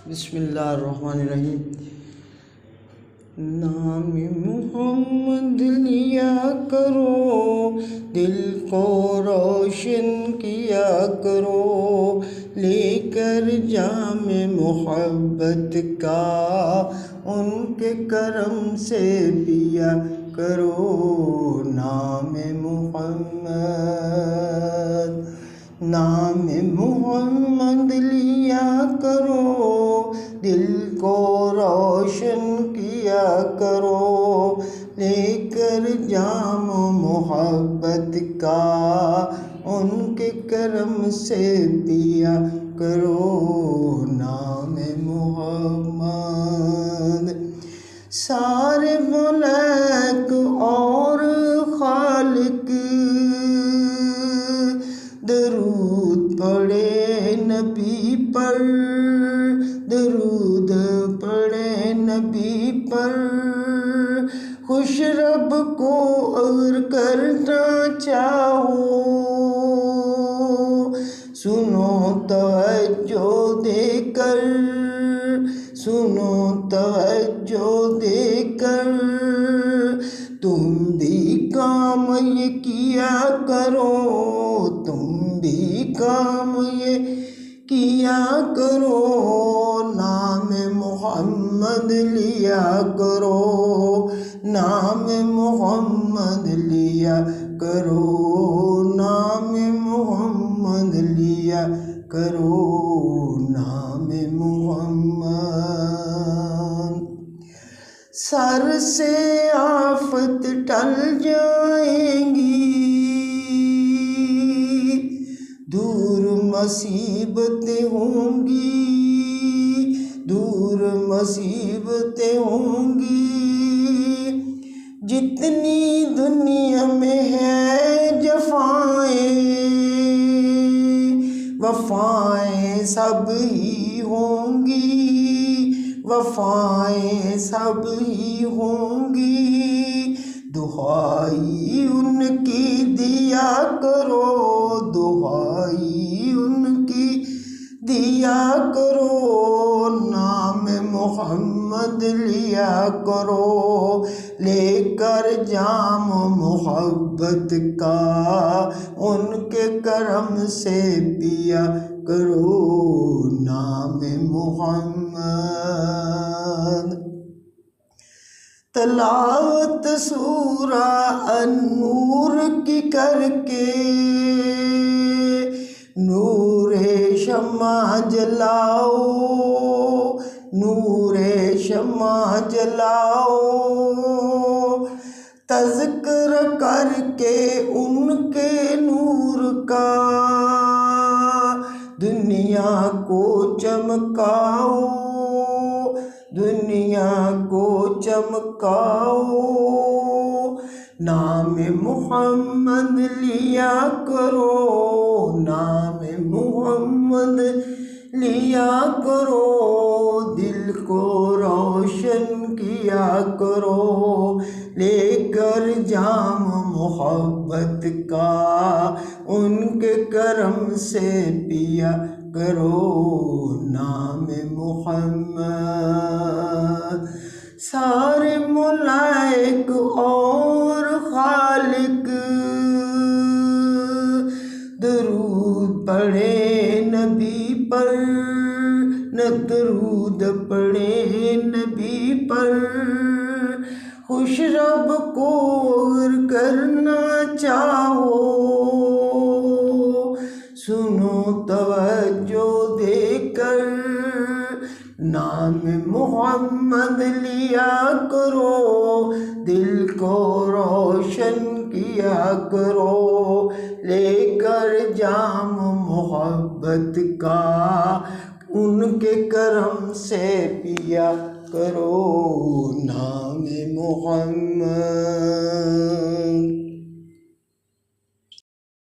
बिस्मिल्लाहिर्रहमानिर्रहीम। नाम मोहम्मद लिया करो, दिल को रोशन किया करो, लेकर जाम मोहब्बत का उनके करम से पिया करो। नाम मोहम्मद लिया करो, दिल को रोशन किया करो, लेकर जाम मोहब्बत का उनके करम से पिया करो। नाम मोहम्मद सारे मलाइक और खालिक दरूद पढ़े नबी पर, दरूद पढ़े नबी पर। खुश रब को अगर करना चाहो, सुनो तवज्जो देकर, सुनो तवज्जो देकर। तुम भी काम ये किया करो, तुम भी काम ये किया करो। नाम मोहम्मद लिया करो, नाम मोहम्मद लिया करो, नाम मोहम्मद लिया करो। नाम मोहम्मद सर से आफत टल जाएंगी, दूर मुसीबतें होंगी, दूर मुसीबतें होंगी। जितनी दुनिया में है जफाएं, वफाएं सब ही होंगी, वफाएं सब ही होंगी। दुहाई उनकी दिया करो, दुहाई उनकी दिया करो। नाम मोहम्मद लिया करो, लेकर जाम मोहब्बत का उनके करम से पिया करो। नाम मोहम्मद तलावत सूरा अन-नूर की करके, नूरे शम्मा जलाओ, नूरे शम्मा जलाओ। तज़किर करके उनके नूर का दुनिया को चमकाओ, दुनिया को चमकाओ। नाम मोहम्मद लिया करो, नाम मोहम्मद लिया करो, दिल को रोशन किया करो, लेकर जाम मोहब्बत का उनके करम से पिया करो। नाम मोहम्मद सारे मलाइक और खालिक दरूद पढ़े नबी पर, न दरूद पढ़े नबी पर। खुश रब को अगर करना चाहो, सुनो तवज्जो देकर। नाम मोहम्मद लिया करो, दिल को रोशन किया करो, लेकर जाम मोहब्बत का उनके करम से पिया करो। नाम मोहम्मद।